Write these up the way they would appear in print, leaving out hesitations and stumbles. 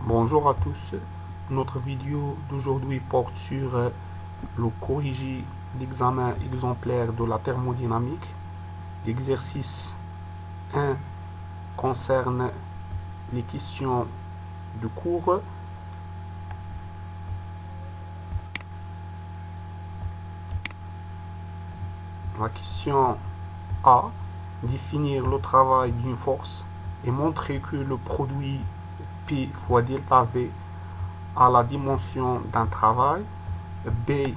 Bonjour à tous, notre vidéo d'aujourd'hui porte sur le corrigé d'examen exemplaire de la thermodynamique. L'exercice 1 concerne les questions de cours. La question A, définir le travail d'une force et montrer que le produit P fois delta V a la dimension d'un travail. B,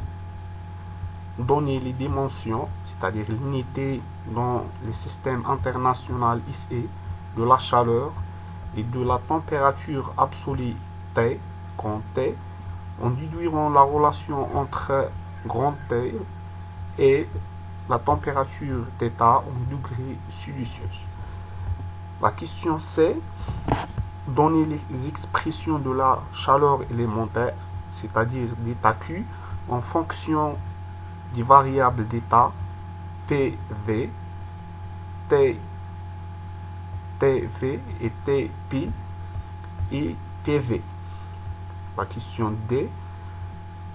donner les dimensions, c'est-à-dire l'unité dans les systèmes internationaux ICE de la chaleur et de la température absolue T, grand T, en déduisant la relation entre grand T et la température θ en degrés Celsius. La question C, donner les expressions de la chaleur élémentaire, c'est-à-dire ΔQ, en fonction des variables d'état PV, TV et TP et PV. La question D,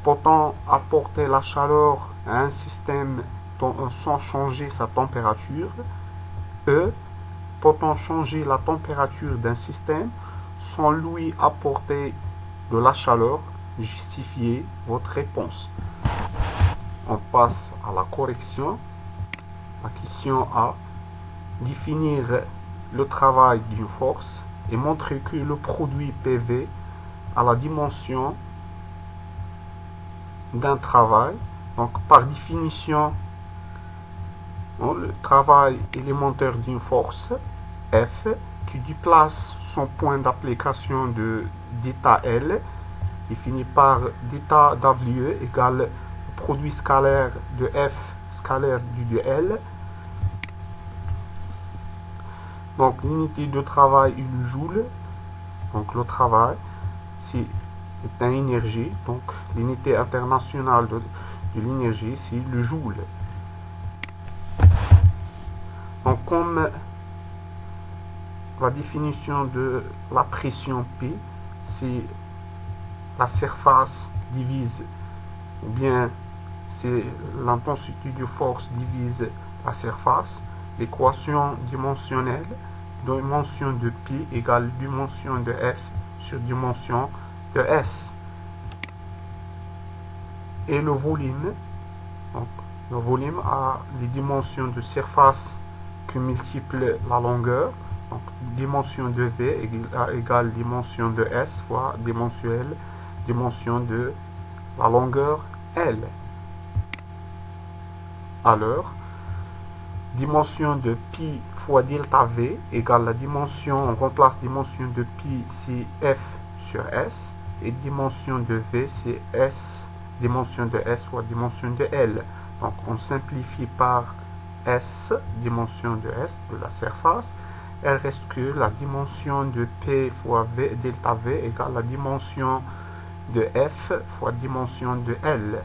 peut-on apporter la chaleur à un système sans changer sa température? E, peut-on changer la température d'un système sans lui apporter de la chaleur? Justifiez votre réponse. On passe à la correction. La question A, définir le travail d'une force et montrer que le produit PV a la dimension d'un travail. Donc par définition, le travail élémentaire d'une force F qui déplace son point d'application de ΔL défini par ΔW égale le produit scalaire de F scalaire du L. Donc l'unité de travail est le joule. Donc le travail c'est une énergie. Donc l'unité internationale de l'énergie c'est le joule. Donc comme la définition de la pression P, c'est la surface divise, ou bien c'est l'intensité de force divise la surface. L'équation dimensionnelle, dimension de P égale dimension de F sur dimension de S. Et le volume, donc le volume a les dimensions de surface qui multiplient la longueur. Donc dimension de V égale dimension de S fois dimension de la longueur L. Alors, dimension de pi fois delta V égale la dimension, on remplace dimension de pi, c'est F sur S, et dimension de V, c'est S, dimension de S fois dimension de L. Donc, on simplifie par S, dimension de S, de la surface. Elle reste que la dimension de P fois V, delta V égale la dimension de F fois dimension de L.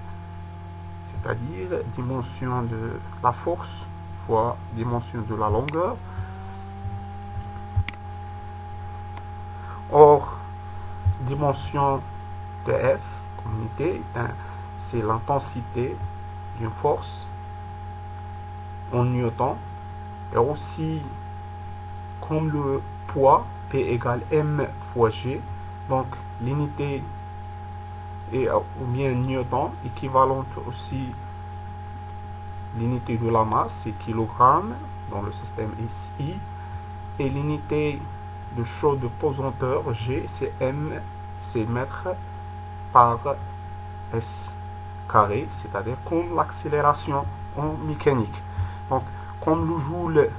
C'est-à-dire dimension de la force fois dimension de la longueur. Or, dimension de F, comme unité, c'est l'intensité d'une force en newton. Et aussi, comme le poids, P égale M fois G, donc l'unité est ou bien newton, équivalente aussi l'unité de la masse, c'est kilogramme dans le système SI, et l'unité de chose de pesanteur G, c'est M, c'est mètre par S carré, c'est-à-dire comme l'accélération en mécanique. Donc, comme le joule,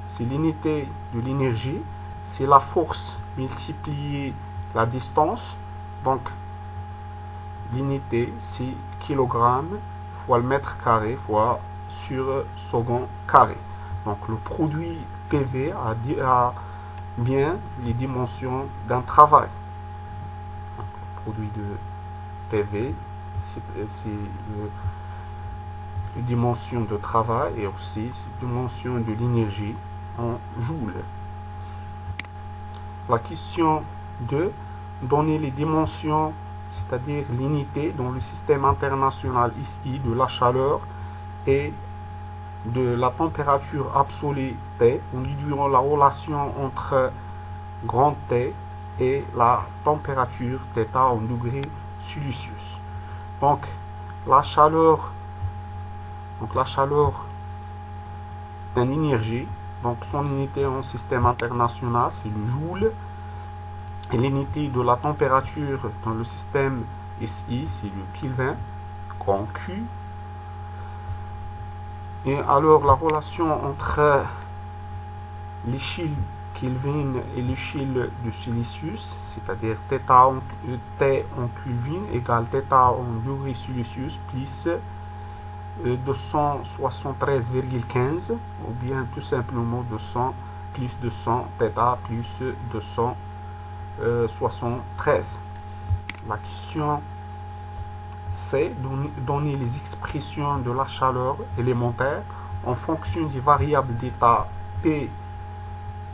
c'est l'unité de l'énergie, c'est la force multipliée la distance, donc l'unité c'est kilogramme fois le mètre carré fois sur second carré. Donc le produit PV a bien les dimensions d'un travail. Donc, le produit de PV, c'est la dimension de travail et aussi la dimension de l'énergie en joule. La question 2. Donner les dimensions, c'est-à-dire l'unité dans le système international ici de la chaleur et de la température absolue T, en étudiant la relation entre grand T et la température θ en degrés Celsius. Donc la chaleur d'une énergie, donc son unité en système international, c'est le joule. Et l'unité de la température dans le système SI, c'est le Kelvin, grand Q. Et alors la relation entre l'échelle Kelvin et l'échelle de Celsius, c'est-à-dire T en Kelvin égale θ en degrés Celsius plus 273,15 ou bien tout simplement 200 plus 200 θ plus 273. La question c'est donner les expressions de la chaleur élémentaire en fonction des variables d'état P,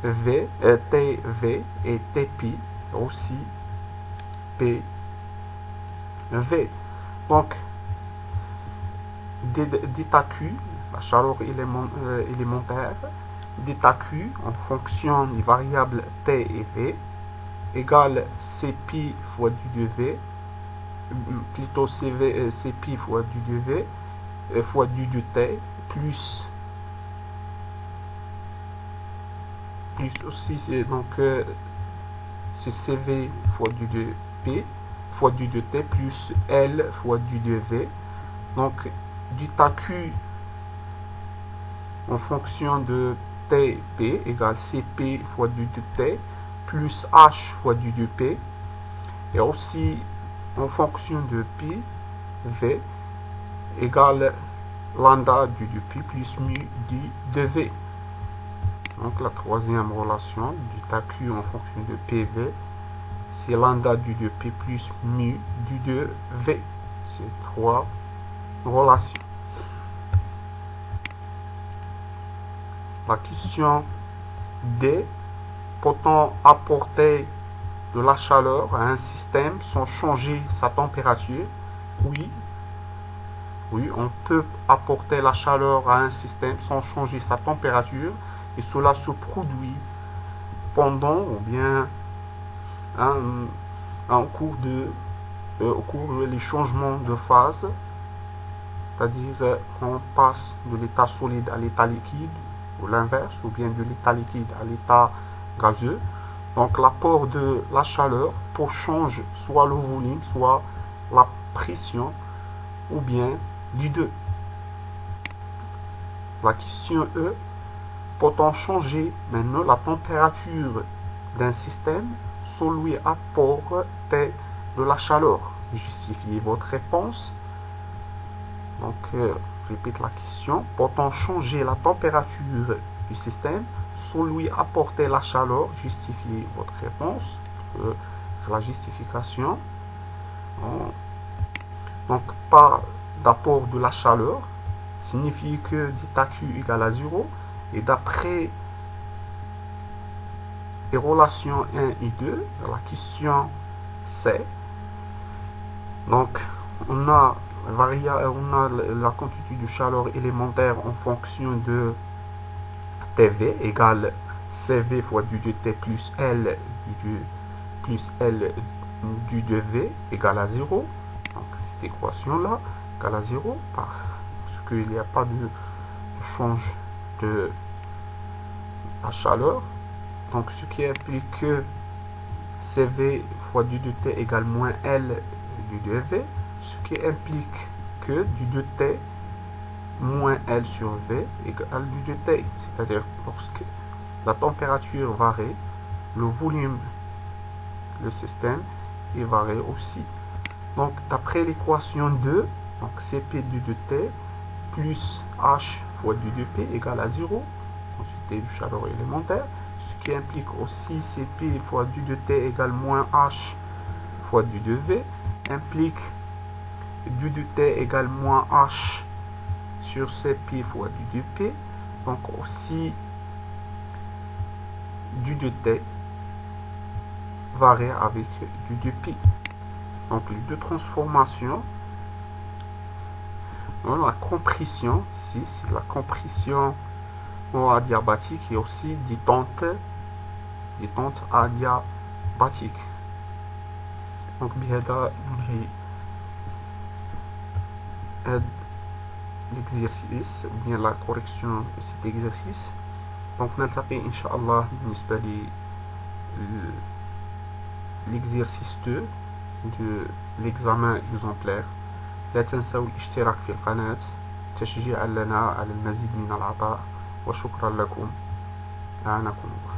V, TV et TP, aussi PV. Donc, d'état Q, la chaleur élémentaire, d'état Q en fonction des variables T et V, égale Cp fois du 2V, plutôt Cp fois du 2V, fois du 2T, plus aussi, donc c'est Cv fois du 2P, fois du 2T, plus L fois du 2V. Donc, d'état Q en fonction de TP égale Cp fois du 2T plus H fois du 2P, et aussi en fonction de P, V égale lambda du 2P plus mu du 2V. Donc la troisième relation d'état Q en fonction de PV, c'est lambda du 2P plus mu du 2V. C'est trois relations. La question D. Peut-on apporter de la chaleur à un système sans changer sa température? Oui. Oui, on peut apporter la chaleur à un système sans changer sa température, et cela se produit pendant ou bien au cours des changements de phase, c'est-à-dire qu'on passe de l'état solide à l'état liquide, ou l'inverse, ou bien de l'état liquide à l'état gazeux. Donc l'apport de la chaleur pour changer soit le volume, soit la pression, ou bien les deux. La question E. Peut-on changer maintenant la température d'un système sans lui apporter de la chaleur? Justifiez votre réponse. Donc, je répète la question. Peut-on changer la température du système sans lui apporter la chaleur? Justifiez votre réponse. La justification. Donc, pas d'apport de la chaleur signifie que d'état Q égale à 0. Et d'après les relations 1 et 2, la question C, donc on a la quantité de chaleur élémentaire en fonction de TV égale CV fois du 2T plus L du 2V égale à 0. Donc cette équation-là égale à 0 parce qu'il n'y a pas de change de la chaleur. Donc ce qui implique que CV fois du 2T égale moins L du 2V, ce qui implique que du 2T moins L sur V égale du 2T. C'est-à-dire lorsque la température varie, le volume, le système, est varié aussi. Donc d'après l'équation 2, donc Cp du 2T plus H fois du 2P égale à 0, quantité de chaleur élémentaire, ce qui implique aussi Cp fois du 2T égale moins H fois du 2V, implique du 2T égale moins H sur Cp fois du 2P, donc aussi du 2T varie avec du 2π. Donc les deux transformations. Voilà, la compression, ici c'est la compression adiabatique et aussi détente adiabatique. Donc بهذا ننهي l'exercice ou bien la correction de cet exercice. Donc نلتقي إن شاء الله بالنسبة l'exercice 2 de l'examen exemplaire. لا تنسوا الاشتراك في القناة تشجيعا لنا على المزيد من العطاء، وشكرا لكم. أعانكم الله.